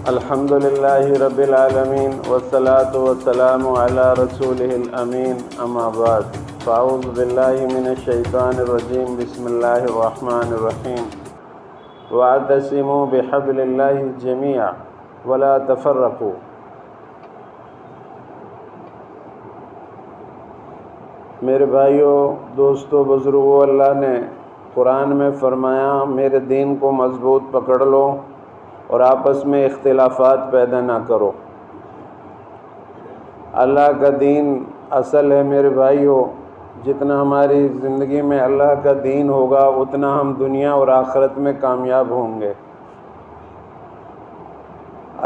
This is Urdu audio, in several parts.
الحمد للہ رب العالمین والصلاة والسلام علی رسولہ الامین اما بعد فاعوذ باللہ من الشیطان الرجیم بسم اللہ الرحمن الرحیم واعتصموا بحبل اللہ جميعا ولا تفرقوا۔ میرے بھائیوں، دوستوں، بزرگوں، اللہ نے قرآن میں فرمایا میرے دین کو مضبوط پکڑ لو اور آپس میں اختلافات پیدا نہ کرو۔ اللہ کا دین اصل ہے میرے بھائیوں۔ جتنا ہماری زندگی میں اللہ کا دین ہوگا اتنا ہم دنیا اور آخرت میں کامیاب ہوں گے۔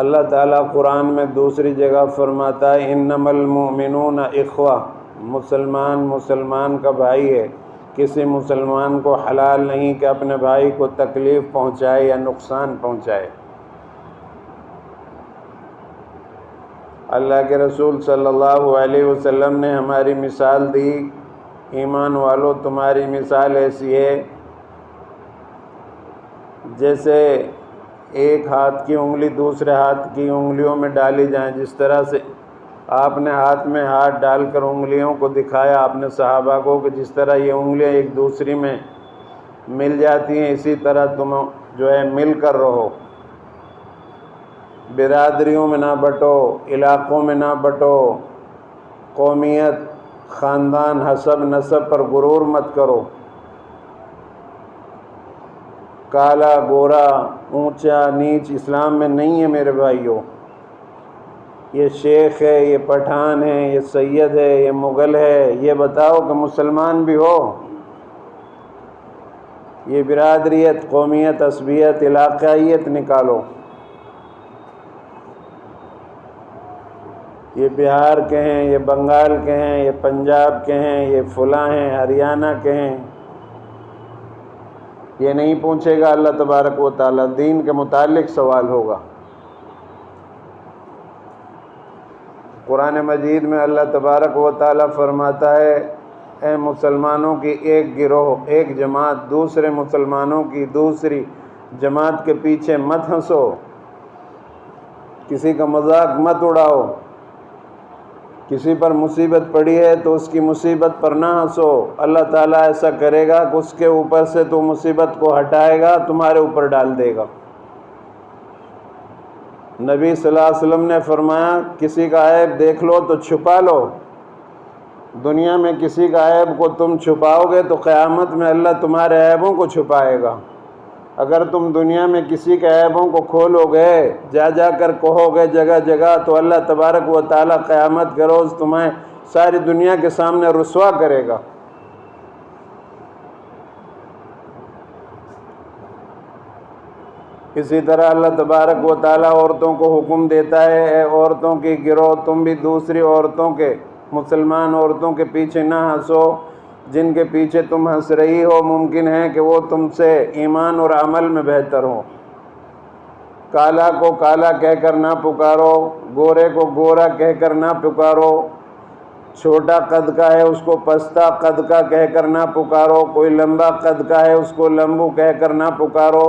اللہ تعالیٰ قرآن میں دوسری جگہ فرماتا ہے انما المؤمنون اخوہ، مسلمان کا بھائی ہے۔ کسی مسلمان کو حلال نہیں کہ اپنے بھائی کو تکلیف پہنچائے یا نقصان پہنچائے۔ اللہ کے رسول صلی اللہ علیہ وسلم نے ہماری مثال دی، ایمان والو تمہاری مثال ایسی ہے جیسے ایک ہاتھ کی انگلی دوسرے ہاتھ کی انگلیوں میں ڈالی جائیں۔ جس طرح سے آپ نے ہاتھ میں ہاتھ ڈال کر انگلیوں کو دکھایا آپ نے صحابہ کو کہ جس طرح یہ انگلیاں ایک دوسری میں مل جاتی ہیں، اسی طرح تم جو ہے مل کر رہو، برادریوں میں نہ بٹو، علاقوں میں نہ بٹو، قومیت، خاندان، حسب، نسب پر غرور مت کرو، کالا گورا، اونچا نیچ اسلام میں نہیں ہے میرے بھائیوں۔ یہ شیخ ہے، یہ پٹھان ہے، یہ سید ہے، یہ مغل ہے، یہ بتاؤ کہ مسلمان بھی ہو۔ یہ برادریت، قومیت، عصبیت، علاقائیت نکالو۔ یہ بہار کے ہیں، یہ بنگال کے ہیں، یہ پنجاب کے ہیں، یہ فلاں ہیں، ہریانہ کے ہیں۔ یہ نہیں پوچھے گا اللہ تبارک و تعالیٰ، دین کے متعلق سوال ہوگا۔ قرآن مجید میں اللہ تبارک و تعالیٰ فرماتا ہے اے مسلمانوں کی ایک گروہ، ایک جماعت دوسرے مسلمانوں کی دوسری جماعت کے پیچھے مت ہنسو، کسی کا مذاق مت اڑاؤ۔ کسی پر مصیبت پڑی ہے تو اس کی مصیبت پر نہ ہنسو۔ اللہ تعالیٰ ایسا کرے گا کہ اس کے اوپر سے تو مصیبت کو ہٹائے گا، تمہارے اوپر ڈال دے گا۔ نبی صلی اللہ علیہ وسلم نے فرمایا کسی کا عیب دیکھ لو تو چھپا لو۔ دنیا میں کسی کا عیب کو تم چھپاؤ گے تو قیامت میں اللہ تمہارے عیبوں کو چھپائے گا۔ اگر تم دنیا میں کسی کے عیبوں کو کھولو گے، جا کر کہو گے جگہ جگہ، تو اللہ تبارک و تعالیٰ قیامت کے روز تمہیں ساری دنیا کے سامنے رسوا کرے گا۔ اسی طرح اللہ تبارک و تعالیٰ عورتوں کو حکم دیتا ہے اے عورتوں کی گروہ تم بھی دوسری عورتوں کے، مسلمان عورتوں کے پیچھے نہ ہنسو۔ جن کے پیچھے تم ہنس رہی ہو ممکن ہے کہ وہ تم سے ایمان اور عمل میں بہتر ہو۔ کالا کو کالا کہہ کر نہ پکارو، گورے کو گورا کہہ کر نہ پکارو، چھوٹا قد کا ہے اس کو پستہ قد کا کہہ کر نہ پکارو، کوئی لمبا قد کا ہے اس کو لمبو کہہ کر نہ پکارو۔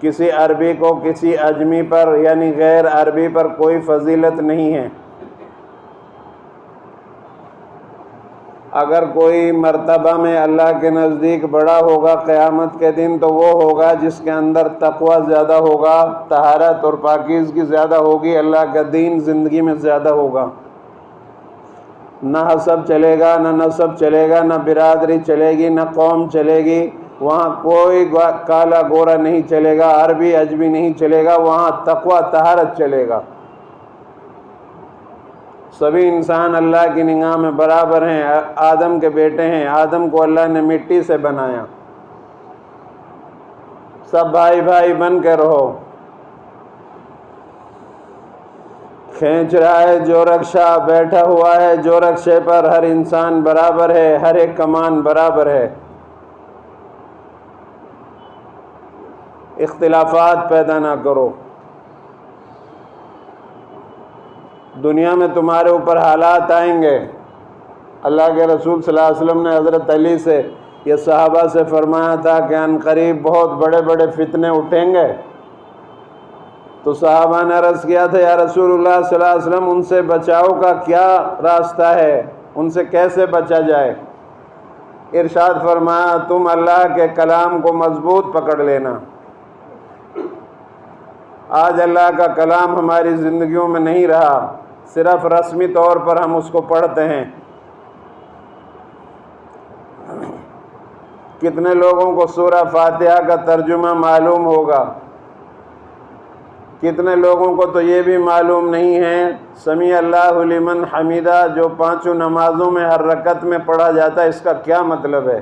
کسی عربی کو کسی اجمی پر یعنی غیر عربی پر کوئی فضیلت نہیں ہے۔ اگر کوئی مرتبہ میں اللہ کے نزدیک بڑا ہوگا قیامت کے دن تو وہ ہوگا جس کے اندر تقوی زیادہ ہوگا، طہارت اور پاکیزگی زیادہ ہوگی، اللہ کا دین زندگی میں زیادہ ہوگا۔ نہ حسب چلے گا، نہ نسب چلے گا، نہ برادری چلے گی، نہ قوم چلے گی۔ وہاں کوئی کالا گورا نہیں چلے گا، عربی اجمی نہیں چلے گا، وہاں تقوی طہارت چلے گا۔ سبھی انسان اللہ کی نگاہ میں برابر ہیں، آدم کے بیٹے ہیں، آدم کو اللہ نے مٹی سے بنایا۔ سب بھائی بھائی بن کے رہو۔ کھینچ رہا ہے جو رکشہ، بیٹھا ہوا ہے جو رکشے پر، ہر انسان برابر ہے، ہر ایک کمان برابر ہے۔ اختلافات پیدا نہ کرو۔ دنیا میں تمہارے اوپر حالات آئیں گے۔ اللہ کے رسول صلی اللہ علیہ وسلم نے حضرت علی سے یہ صحابہ سے فرمایا تھا کہ ان قریب بہت بڑے بڑے فتنے اٹھیں گے، تو صحابہ نے عرض کیا تھا یا رسول اللہ صلی اللہ علیہ وسلم ان سے بچاؤ کا کیا راستہ ہے، ان سے کیسے بچا جائے؟ ارشاد فرمایا تم اللہ کے کلام کو مضبوط پکڑ لینا۔ آج اللہ کا کلام ہماری زندگیوں میں نہیں رہا، صرف رسمی طور پر ہم اس کو پڑھتے ہیں۔ کتنے لوگوں کو سورہ فاتحہ کا ترجمہ معلوم ہوگا؟ کتنے لوگوں کو تو یہ بھی معلوم نہیں ہے سمیع اللہ لمن حمیدہ جو 5 نمازوں میں ہر رکعت میں پڑھا جاتا ہے، اس کا کیا مطلب ہے؟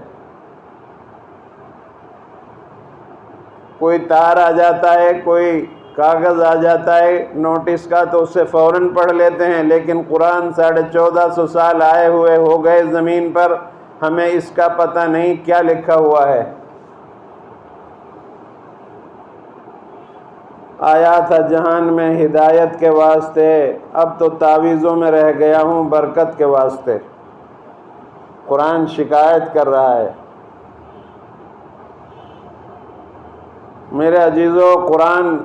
کوئی تار آ جاتا ہے، کوئی کاغذ آ جاتا ہے نوٹس کا تو اسے فوراً پڑھ لیتے ہیں، لیکن قرآن 1450 سال آئے ہوئے ہو گئے زمین پر، ہمیں اس کا پتہ نہیں کیا لکھا ہوا ہے۔ آیا تھا جہان میں ہدایت کے واسطے، اب تو تعویذوں میں رہ گیا ہوں برکت کے واسطے۔ قرآن شکایت کر رہا ہے۔ میرے عزیزو، قرآن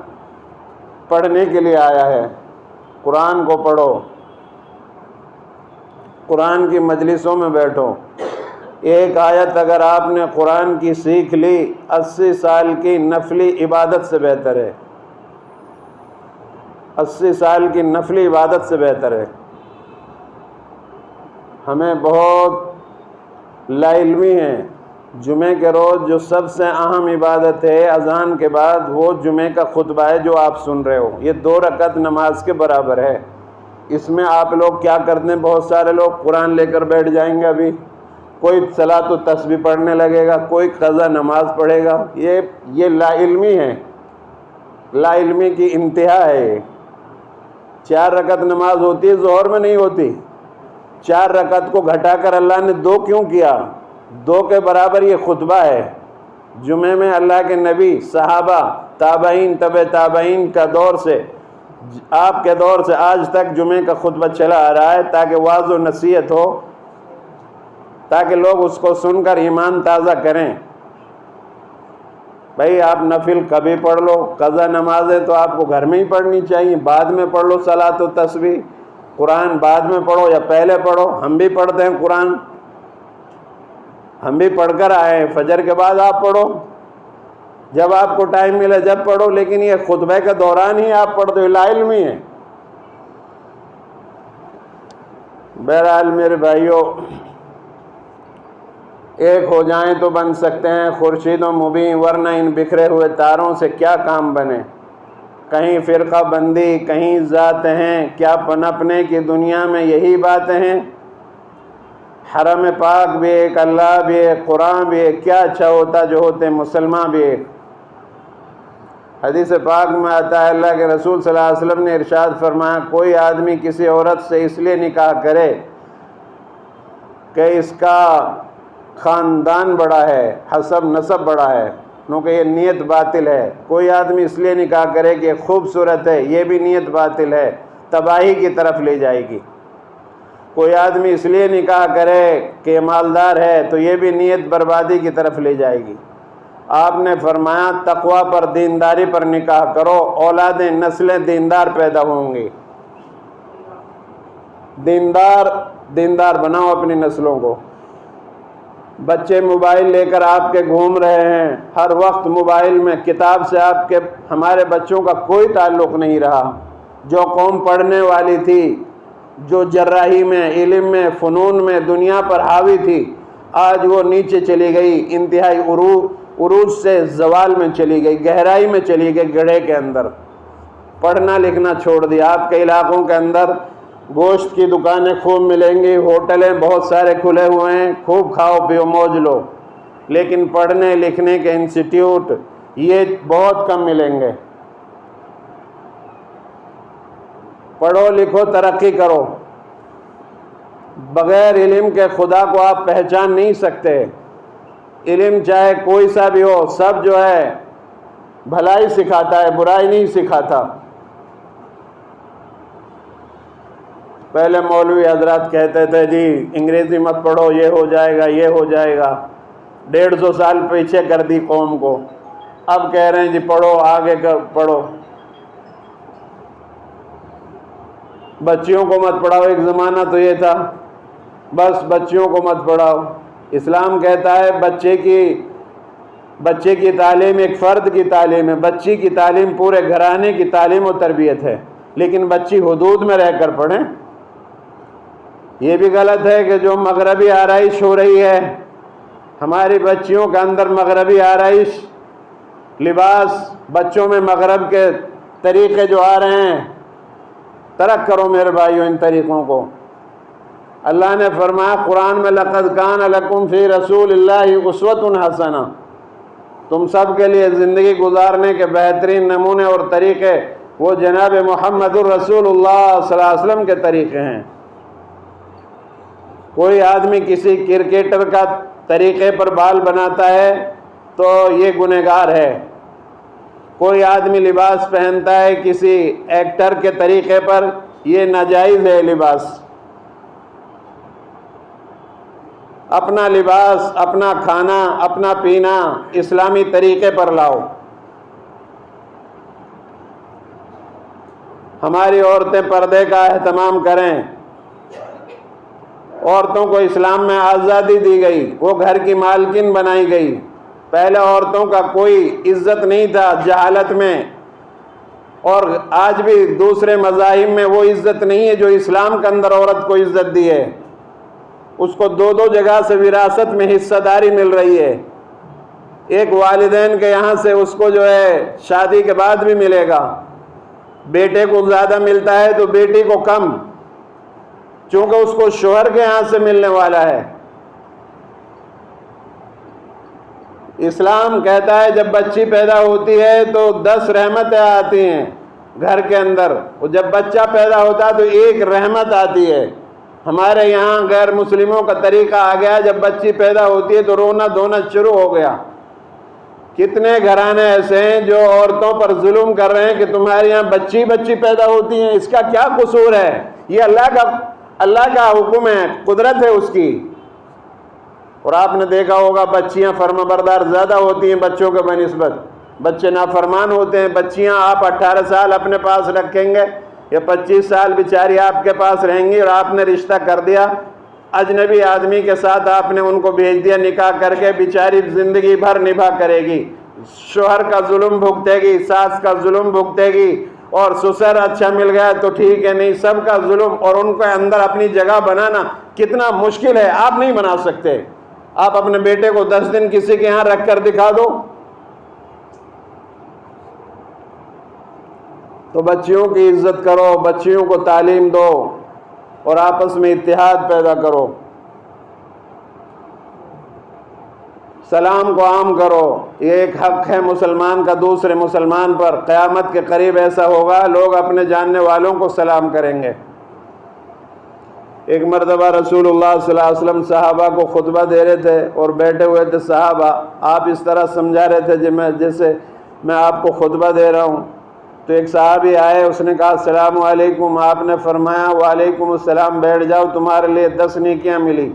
پڑھنے کے لیے آیا ہے، قرآن کو پڑھو، قرآن کی مجلسوں میں بیٹھو۔ ایک آیت اگر آپ نے قرآن کی سیکھ لی 80 سال کی نفلی عبادت سے بہتر ہے، 80 سال کی نفلی عبادت سے بہتر ہے۔ ہمیں بہت لا علمی ہے۔ جمعے کے روز جو سب سے اہم عبادت ہے اذان کے بعد، وہ جمعے کا خطبہ ہے جو آپ سن رہے ہو، یہ 2 رکعت نماز کے برابر ہے۔ اس میں آپ لوگ کیا کرتے ہیں؟ بہت سارے لوگ قرآن لے کر بیٹھ جائیں گے، ابھی کوئی صلاۃ و تسبیح پڑھنے لگے گا، کوئی قضا نماز پڑھے گا۔ یہ لا علمی ہے، لا علمی کی انتہا ہے۔ یہ 4 رکعت نماز ہوتی ہے، ظہر میں نہیں ہوتی۔ 4 رکعت کو گھٹا کر اللہ نے 2 کیوں کیا؟ 2 کے برابر یہ خطبہ ہے۔ جمعے میں اللہ کے نبی، صحابہ، تابعین، تبع تابعین کا دور سے، آپ کے دور سے آج تک جمعے کا خطبہ چلا آ رہا ہے، تاکہ واعظ و نصیحت ہو، تاکہ لوگ اس کو سن کر ایمان تازہ کریں۔ بھائی آپ نفل کبھی پڑھ لو، قضا نمازیں تو آپ کو گھر میں ہی پڑھنی چاہیے، بعد میں پڑھ لو صلاۃ و تسبیح، قرآن بعد میں پڑھو یا پہلے پڑھو۔ ہم بھی پڑھتے ہیں قرآن، ہم بھی پڑھ کر آئے ہیں، فجر کے بعد آپ پڑھو، جب آپ کو ٹائم ملے جب پڑھو، لیکن یہ خطبہ کے دوران ہی آپ پڑھتے ہو، لا علمی ہے۔ بہرحال میرے بھائیوں، ایک ہو جائیں تو بن سکتے ہیں خورشید و مبین، ورنہ ان بکھرے ہوئے تاروں سے کیا کام بنے؟ کہیں فرقہ بندی، کہیں ذات ہیں، کیا پنپنے کی دنیا میں یہی باتیں ہیں؟ حرم پاک بھی ایک، اللہ بھی ایک، قرآن بھی ایک، کیا اچھا ہوتا جو ہوتے مسلمان بھی ایک۔ حدیث پاک میں آتا ہے، اللہ کے رسول صلی اللہ علیہ وسلم نے ارشاد فرمایا، کوئی آدمی کسی عورت سے اس لیے نکاح کرے کہ اس کا خاندان بڑا ہے، حسب نسب بڑا ہے، کیونکہ یہ نیت باطل ہے۔ کوئی آدمی اس لیے نکاح کرے کہ خوبصورت ہے، یہ بھی نیت باطل ہے، تباہی کی طرف لے جائے گی۔ کوئی آدمی اس لیے نکاح کرے کہ مالدار ہے، تو یہ بھی نیت بربادی کی طرف لے جائے گی۔ آپ نے فرمایا تقوی پر، دینداری پر نکاح کرو، اولادیں، نسلیں دیندار پیدا ہوں گی۔ دیندار بناؤ اپنی نسلوں کو۔ بچے موبائل لے کر آپ کے گھوم رہے ہیں، ہر وقت موبائل میں، کتاب سے ہمارے بچوں کا کوئی تعلق نہیں رہا۔ جو قوم پڑھنے والی تھی، جو جراحی میں، علم میں، فنون میں دنیا پر حاوی تھی، آج وہ نیچے چلی گئی، انتہائی عروج سے زوال میں چلی گئی، گہرائی میں چلی گئی، گڑھے کے اندر۔ پڑھنا لکھنا چھوڑ دیا۔ آپ کے علاقوں کے اندر گوشت کی دکانیں خوب ملیں گی، ہوٹلیں بہت سارے کھلے ہوئے ہیں، خوب کھاؤ پیو موج لو، لیکن پڑھنے لکھنے کے انسٹیٹیوٹ یہ بہت کم ملیں گے۔ پڑھو لکھو، ترقی کرو۔ بغیر علم کے خدا کو آپ پہچان نہیں سکتے۔ علم چاہے کوئی سا بھی ہو، سب جو ہے بھلائی سکھاتا ہے، برائی نہیں سکھاتا۔ پہلے مولوی حضرات کہتے تھے جی انگریزی مت پڑھو، یہ ہو جائے گا، یہ ہو جائے گا، 150 سال پیچھے کر دی قوم کو۔ اب کہہ رہے ہیں جی پڑھو، آگے پڑھو۔ بچیوں کو مت پڑھاؤ، ایک زمانہ تو یہ تھا بس بچیوں کو مت پڑھاؤ۔ اسلام کہتا ہے بچے کی تعلیم ایک فرد کی تعلیم ہے، بچی کی تعلیم پورے گھرانے کی تعلیم و تربیت ہے، لیکن بچی حدود میں رہ کر پڑھیں۔ یہ بھی غلط ہے کہ جو مغربی آرائش ہو رہی ہے، ہماری بچیوں کے اندر مغربی آرائش، لباس، بچوں میں مغرب کے طریقے جو آ رہے ہیں، ترک کرو میرے بھائیوں ان طریقوں کو۔ اللہ نے فرمایا قرآن میں لَقَدْ كَانَ لَكُمْ فِي رَسُولِ اللَّهِ أُسْوَةٌ حَسَنَةٌ، تم سب کے لیے زندگی گزارنے کے بہترین نمونے اور طریقے وہ جناب محمد الرسول اللہ صلی اللہ علیہ وسلم کے طریقے ہیں۔ کوئی آدمی کسی کرکٹر کا طریقے پر بال بناتا ہے تو یہ گنہگار ہے، کوئی آدمی لباس پہنتا ہے کسی ایکٹر کے طریقے پر، یہ ناجائز ہے لباس۔ اپنا لباس، اپنا کھانا، اپنا پینا اسلامی طریقے پر لاؤ۔ ہماری عورتیں پردے کا اہتمام کریں۔ عورتوں کو اسلام میں آزادی دی گئی، وہ گھر کی مالکن بنائی گئی۔ پہلے عورتوں کا کوئی عزت نہیں تھا جہالت میں، اور آج بھی دوسرے مذاہب میں وہ عزت نہیں ہے جو اسلام کے اندر عورت کو عزت دی ہے۔ اس کو دو جگہ سے وراثت میں حصہ داری مل رہی ہے، ایک والدین کے یہاں سے اس کو جو ہے شادی کے بعد بھی ملے گا، بیٹے کو زیادہ ملتا ہے تو بیٹی کو کم، چونکہ اس کو شوہر کے یہاں سے ملنے والا ہے۔ اسلام کہتا ہے جب بچی پیدا ہوتی ہے تو 10 رحمتیں آتی ہیں گھر کے اندر، اور جب بچہ پیدا ہوتا ہے تو ایک رحمت آتی ہے۔ ہمارے یہاں غیر مسلموں کا طریقہ آ گیا، جب بچی پیدا ہوتی ہے تو رونا دھونا شروع ہو گیا۔ کتنے گھرانے ایسے ہیں جو عورتوں پر ظلم کر رہے ہیں کہ تمہارے یہاں بچی پیدا ہوتی ہیں، اس کا کیا قصور ہے؟ یہ اللہ کا حکم ہے، قدرت ہے اس کی۔ اور آپ نے دیکھا ہوگا بچیاں فرمانبردار زیادہ ہوتی ہیں بچوں کے بنسبت، بچے نافرمان ہوتے ہیں۔ بچیاں آپ 18 سال اپنے پاس رکھیں گے یا 25 سال بیچاری آپ کے پاس رہیں گی، اور آپ نے رشتہ کر دیا اجنبی آدمی کے ساتھ، آپ نے ان کو بھیج دیا نکاح کر کے، بیچاری زندگی بھر نبھا کرے گی، شوہر کا ظلم بھگتے گی، ساس کا ظلم بھگتے گی، اور سسر اچھا مل گیا تو ٹھیک ہے، نہیں سب کا ظلم، اور ان کے اندر اپنی جگہ بنانا کتنا مشکل ہے، آپ نہیں بنا سکتے۔ آپ اپنے بیٹے کو 10 دن کسی کے یہاں رکھ کر دکھا دو۔ تو بچیوں کی عزت کرو، بچیوں کو تعلیم دو، اور آپس میں اتحاد پیدا کرو۔ سلام کو عام کرو، یہ ایک حق ہے مسلمان کا دوسرے مسلمان پر۔ قیامت کے قریب ایسا ہوگا لوگ اپنے جاننے والوں کو سلام کریں گے۔ ایک مرتبہ رسول اللہ صلی اللہ علیہ وسلم صحابہ کو خطبہ دے رہے تھے اور بیٹھے ہوئے تھے صحابہ، آپ اس طرح سمجھا رہے تھے جیسے میں آپ کو خطبہ دے رہا ہوں۔ تو ایک صحابی آئے، اس نے کہا السلام علیکم، آپ نے فرمایا وعلیکم السلام، بیٹھ جاؤ تمہارے لیے 10 نیکیاں ملی۔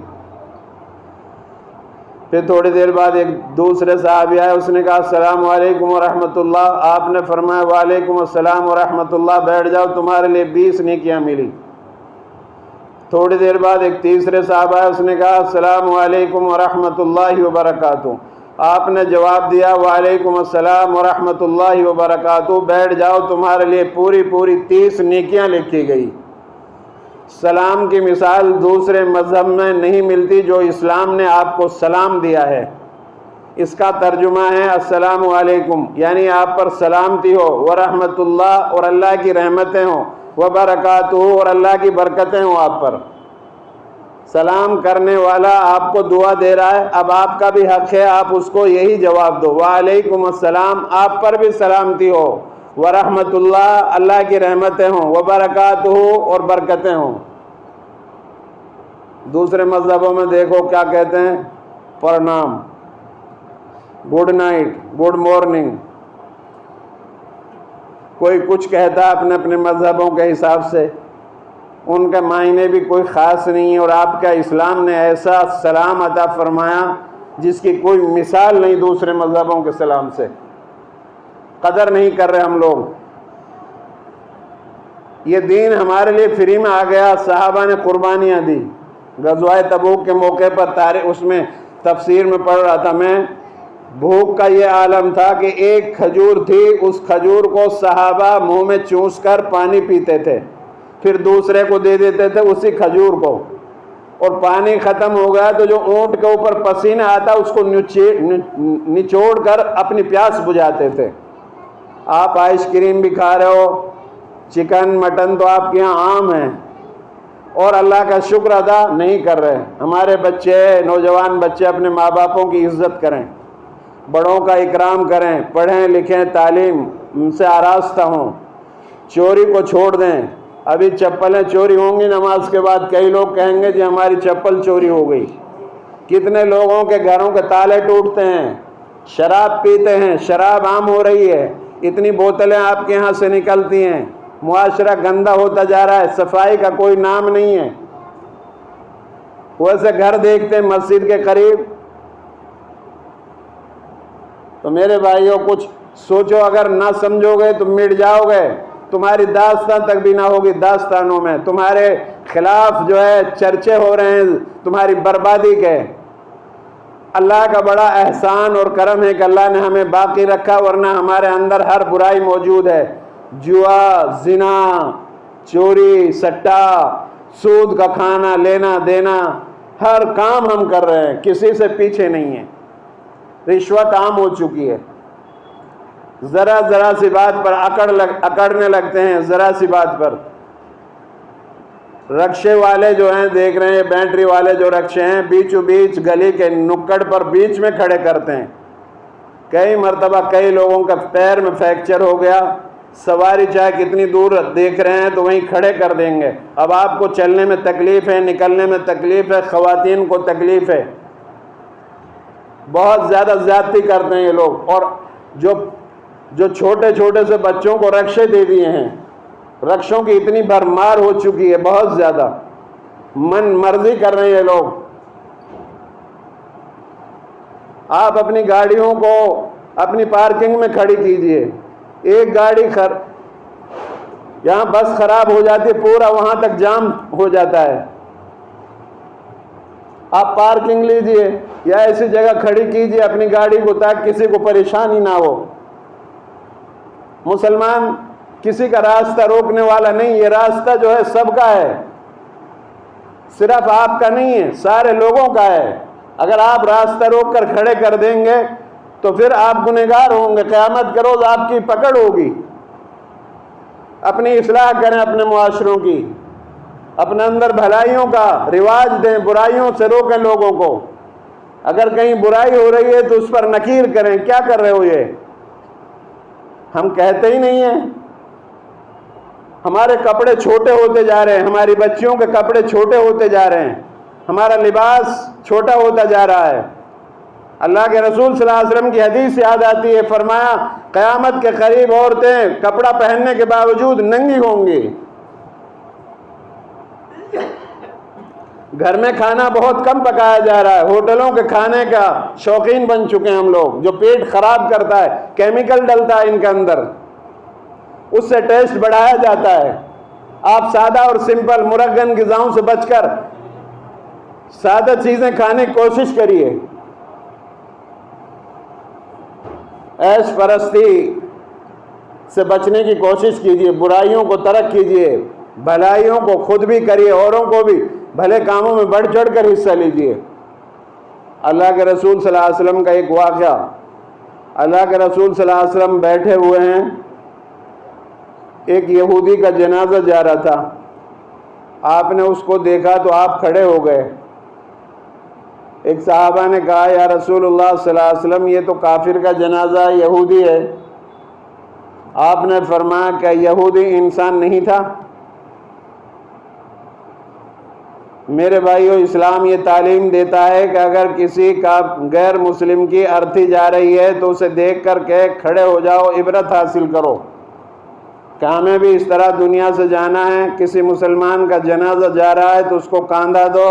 پھر تھوڑی دیر بعد ایک دوسرے صحابی آئے، اس نے کہا السلام علیکم ورحمۃ اللہ، آپ نے فرمایا وعلیکم السلام ورحمۃ اللہ، بیٹھ جاؤ تمہارے لیے 20 نیکیاں ملی۔ تھوڑی دیر بعد ایک تیسرے صاحب آئے، اس نے کہا السلام علیکم ورحمۃ اللہ وبرکاتہ، آپ نے جواب دیا وعلیکم السلام ورحمۃ اللہ وبرکاتہ، بیٹھ جاؤ تمہارے لیے پوری 30 نیکیاں لکھی گئی۔ سلام کی مثال دوسرے مذہب میں نہیں ملتی جو اسلام نے آپ کو سلام دیا ہے۔ اس کا ترجمہ ہے السلام علیکم، یعنی آپ پر سلامتی ہو، ورحمۃ اللہ، اور اللہ کی رحمتیں ہوں، وبرکاتہ، اور اللہ کی برکتیں ہوں آپ پر۔ سلام کرنے والا آپ کو دعا دے رہا ہے، اب آپ کا بھی حق ہے آپ اس کو یہی جواب دو، وعلیکم السلام، آپ پر بھی سلامتی ہو، ورحمۃ اللہ، اللہ کی رحمتیں ہوں، وبرکاتہ، اور برکتیں ہوں۔ دوسرے مذہبوں میں دیکھو کیا کہتے ہیں، پرنام، گڈ نائٹ، گڈ مارننگ، کوئی کچھ کہتا ہے اپنے مذہبوں کے حساب سے، ان کا معنی بھی کوئی خاص نہیں ہے، اور آپ کا اسلام نے ایسا سلام عطا فرمایا جس کی کوئی مثال نہیں دوسرے مذہبوں کے سلام سے۔ قدر نہیں کر رہے ہم لوگ۔ یہ دین ہمارے لیے فری میں آ گیا، صحابہ نے قربانیاں دی۔ غزوہ تبوک کے موقع پر تاریخ اس میں تفسیر میں پڑھ رہا تھا میں، بھوک کا یہ عالم تھا کہ ایک کھجور تھی، اس کھجور کو صحابہ منہ میں چوس کر پانی پیتے تھے، پھر دوسرے کو دے دیتے تھے اسی کھجور کو، اور پانی ختم ہو گیا تو جو اونٹ کے اوپر پسینہ آتا اس کو نچوڑ کر اپنی پیاس بجھاتے تھے۔ آپ آئس کریم بھی کھا رہے ہو، چکن مٹن تو آپ کے یہاں عام ہیں، اور اللہ کا شکر ادا نہیں کر رہے۔ ہمارے بچے، نوجوان بچے اپنے ماں باپوں کی عزت کریں، بڑوں کا اکرام کریں، پڑھیں لکھیں، تعلیم ان سے آراستہ ہوں، چوری کو چھوڑ دیں۔ ابھی چپلیں چوری ہوں گی نماز کے بعد، کئی لوگ کہیں گے جی ہماری چپل چوری ہو گئی۔ کتنے لوگوں کے گھروں کے تالے ٹوٹتے ہیں، شراب پیتے ہیں، شراب عام ہو رہی ہے، اتنی بوتلیں آپ کے یہاں سے نکلتی ہیں، معاشرہ گندا ہوتا جا رہا ہے، صفائی کا کوئی نام نہیں ہے۔ ویسے گھر دیکھتے ہیں مسجد کے قریب، تو میرے بھائیوں کچھ سوچو، اگر نہ سمجھو گے تو مٹ جاؤ گے، تمہاری داستان تک بھی نہ ہوگی، داستانوں میں تمہارے خلاف جو ہے چرچے ہو رہے ہیں تمہاری بربادی کے۔ اللہ کا بڑا احسان اور کرم ہے کہ اللہ نے ہمیں باقی رکھا، ورنہ ہمارے اندر ہر برائی موجود ہے، جوا، زنا، چوری، سٹا، سود کا کھانا، لینا دینا، ہر کام ہم کر رہے ہیں، کسی سے پیچھے نہیں ہے، رشوت عام ہو چکی ہے، ذرا سی بات پر اکڑنے لگتے ہیں، ذرا سی بات پر۔ رکشے والے جو ہیں دیکھ رہے ہیں، بیٹری والے جو رکشے ہیں بیچوں بیچ گلی کے نکڑ پر بیچ میں کھڑے کرتے ہیں، کئی مرتبہ کئی لوگوں کا پیر میں فریکچر ہو گیا، سواری چاہے کتنی دور دیکھ رہے ہیں تو وہیں کھڑے کر دیں گے۔ اب آپ کو چلنے میں تکلیف ہے، نکلنے میں تکلیف ہے، خواتین کو تکلیف ہے، بہت زیادہ زیادتی کرتے ہیں یہ لوگ، اور جو چھوٹے چھوٹے سے بچوں کو رکشے دے دیے ہیں، رکشوں کی اتنی بھرمار ہو چکی ہے، بہت زیادہ من مرضی کر رہے ہیں یہ لوگ۔ آپ اپنی گاڑیوں کو اپنی پارکنگ میں کھڑی کیجئے، ایک گاڑی یہاں بس خراب ہو جاتی ہے، پورا وہاں تک جام ہو جاتا ہے، آپ پارکنگ لیجئے یا ایسی جگہ کھڑی کیجئے اپنی گاڑی کو تاکہ کسی کو پریشانی نہ ہو۔ مسلمان کسی کا راستہ روکنے والا نہیں، یہ راستہ جو ہے سب کا ہے، صرف آپ کا نہیں ہے، سارے لوگوں کا ہے۔ اگر آپ راستہ روک کر کھڑے کر دیں گے تو پھر آپ گنہگار ہوں گے، قیامت کے روز آپ کی پکڑ ہوگی۔ اپنی اصلاح کریں اپنے معاشروں کی، اپنے اندر بھلائیوں کا رواج دیں، برائیوں سے روکیں لوگوں کو۔ اگر کہیں برائی ہو رہی ہے تو اس پر نکیر کریں، کیا کر رہے ہو یہ؟ ہم کہتے ہی نہیں ہیں۔ ہمارے کپڑے چھوٹے ہوتے جا رہے ہیں، ہماری بچیوں کے کپڑے چھوٹے ہوتے جا رہے ہیں، ہمارا لباس چھوٹا ہوتا جا رہا ہے۔ اللہ کے رسول صلی اللہ علیہ وسلم کی حدیث یاد آتی ہے، فرمایا قیامت کے قریب عورتیں کپڑا پہننے کے باوجود ننگی ہوں گی۔ گھر میں کھانا بہت کم پکایا جا رہا ہے، ہوٹلوں کے کھانے کا شوقین بن چکے ہیں ہم لوگ، جو پیٹ خراب کرتا ہے، کیمیکل ڈلتا ہے ان کے اندر، اس سے ٹیسٹ بڑھایا جاتا ہے۔ آپ سادہ اور سمپل مرغن غذاؤں سے بچ کر سادہ چیزیں کھانے کی کوشش کریے، عیش پرستی سے بچنے کی کوشش کیجیے، برائیوں کو ترک کیجیے، بھلائیوں کو خود بھی کریے، اوروں کو بھی بھلے کاموں میں بڑھ چڑھ کر حصہ لیجیے۔ اللہ کے رسول صلی اللہ علیہ وسلم کا ایک واقعہ، اللہ کے رسول صلی اللہ علیہ وسلم بیٹھے ہوئے ہیں، ایک یہودی کا جنازہ جا رہا تھا، آپ نے اس کو دیکھا تو آپ کھڑے ہو گئے۔ ایک صحابہ نے کہا یا رسول اللہ صلی اللہ علیہ وسلم یہ تو کافر کا جنازہ ہے، یہودی ہے۔ آپ نے فرمایا کہ یہودی انسان نہیں تھا؟ میرے بھائیو، اسلام یہ تعلیم دیتا ہے کہ اگر کسی کا غیر مسلم کی ارتھی جا رہی ہے تو اسے دیکھ کر کے کھڑے ہو جاؤ، عبرت حاصل کرو کہ ہمیں بھی اس طرح دنیا سے جانا ہے۔ کسی مسلمان کا جنازہ جا رہا ہے تو اس کو کاندھا دو،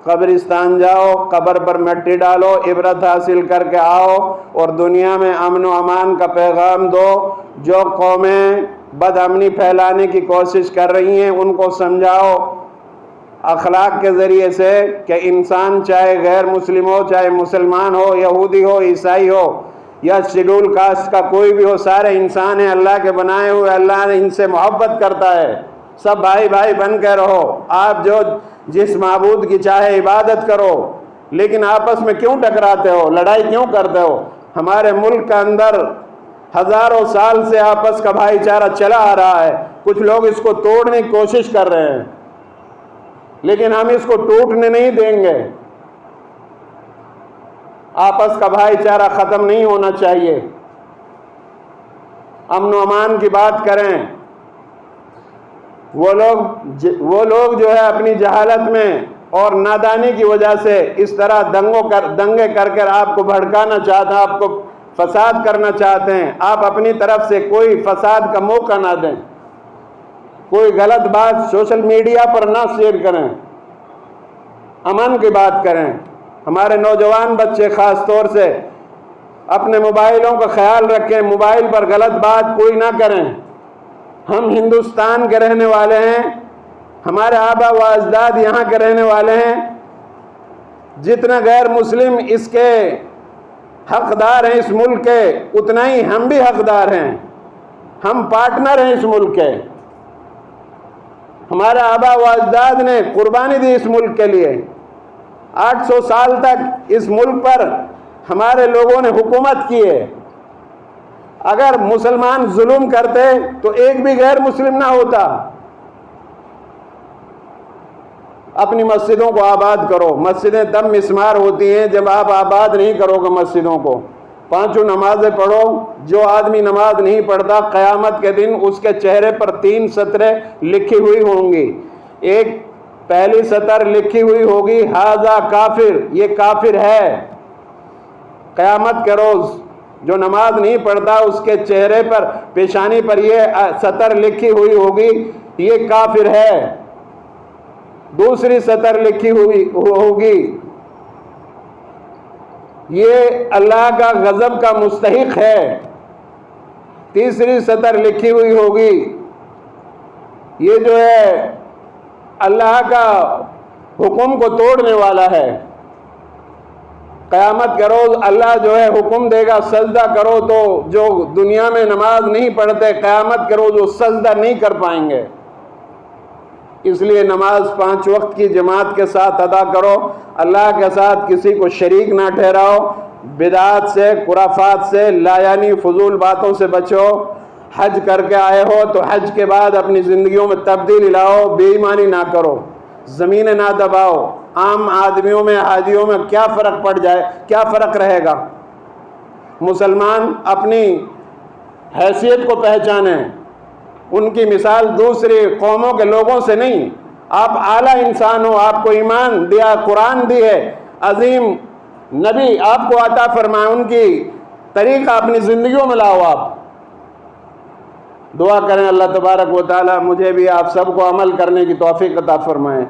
قبرستان جاؤ، قبر پر مٹی ڈالو، عبرت حاصل کر کے آؤ اور دنیا میں امن و امان کا پیغام دو۔ جو قومیں بد امنی پھیلانے کی کوشش کر رہی ہیں، ان کو سمجھاؤ اخلاق کے ذریعے سے کہ انسان چاہے غیر مسلم ہو، چاہے مسلمان ہو، یہودی ہو، عیسائی ہو یا شیڈول کاسٹ کا کوئی بھی ہو، سارے انسان ہیں، اللہ کے بنائے ہوئے، اللہ نے ان سے محبت کرتا ہے، سب بھائی بھائی بن کے رہو، آپ جو جس معبود کی چاہے عبادت کرو، لیکن آپس میں کیوں ٹکراتے ہو، لڑائی کیوں کرتے ہو؟ ہمارے ملک کے اندر ہزاروں سال سے آپس کا بھائی چارہ چلا آ رہا ہے، کچھ لوگ اس کو توڑنے کی کوشش کر رہے ہیں، لیکن ہم اس کو ٹوٹنے نہیں دیں گے۔ آپس کا بھائی چارہ ختم نہیں ہونا چاہیے۔ امن و امان کی بات کریں، وہ لوگ جو ہے اپنی جہالت میں اور نادانی کی وجہ سے اس طرح دنگے کر کر آپ کو بھڑکانا چاہتے ہیں، آپ کو فساد کرنا چاہتے ہیں۔ آپ اپنی طرف سے کوئی فساد کا موقع نہ دیں، کوئی غلط بات سوشل میڈیا پر نہ شیئر کریں، امن کی بات کریں۔ ہمارے نوجوان بچے خاص طور سے اپنے موبائلوں کا خیال رکھیں، موبائل پر غلط بات کوئی نہ کریں۔ ہم ہندوستان کے رہنے والے ہیں، ہمارے آبا و اجداد یہاں کے رہنے والے ہیں، جتنا غیر مسلم اس کے حقدار ہیں اس ملک کے، اتنا ہی ہم بھی حقدار ہیں، ہم پارٹنر ہیں اس ملک کے۔ ہمارے آبا و اجداد نے قربانی دی اس ملک کے لیے، 800 سال تک اس ملک پر ہمارے لوگوں نے حکومت کی ہے۔ اگر مسلمان ظلم کرتے تو ایک بھی غیر مسلم نہ ہوتا۔ اپنی مسجدوں کو آباد کرو، مسجدیں تب مسمار ہوتی ہیں جب آپ آباد نہیں کرو گے مسجدوں کو۔ 5 نمازیں پڑھو، جو آدمی نماز نہیں پڑھتا قیامت کے دن اس کے چہرے پر 3 سطریں لکھی ہوئی ہوں گی۔ ایک پہلی سطر لکھی ہوئی ہوگی ھذا کافر، یہ کافر ہے۔ قیامت کے روز جو نماز نہیں پڑھتا اس کے چہرے پر، پیشانی پر یہ سطر لکھی ہوئی ہوگی یہ کافر ہے۔ دوسری سطر لکھی ہوئی ہوگی یہ اللہ کا غضب کا مستحق ہے۔ تیسری سطر لکھی ہوئی ہوگی یہ جو ہے اللہ کا حکم کو توڑنے والا ہے۔ قیامت کے روز اللہ جو ہے حکم دے گا سجدہ کرو، تو جو دنیا میں نماز نہیں پڑھتے قیامت کے روز وہ سجدہ نہیں کر پائیں گے۔ اس لیے نماز 5 وقت کی جماعت کے ساتھ ادا کرو، اللہ کے ساتھ کسی کو شریک نہ ٹھہراؤ، بدعات سے، خرافات سے، لایعنی فضول باتوں سے بچو۔ حج کر کے آئے ہو تو حج کے بعد اپنی زندگیوں میں تبدیلی لاؤ، بے ایمانی نہ کرو، زمینیں نہ دباؤ۔ عام آدمیوں میں، حاجیوں میں کیا فرق پڑ جائے، کیا فرق رہے گا؟ مسلمان اپنی حیثیت کو پہچانیں، ان کی مثال دوسری قوموں کے لوگوں سے نہیں۔ آپ اعلیٰ انسان ہو، آپ کو ایمان دیا، قرآن دی ہے، عظیم نبی آپ کو عطا فرمائے، ان کی طریقہ اپنی زندگیوں میں لاؤ۔ آپ دعا کریں اللہ تبارک و تعالی مجھے بھی آپ سب کو عمل کرنے کی توفیق عطا فرمائے۔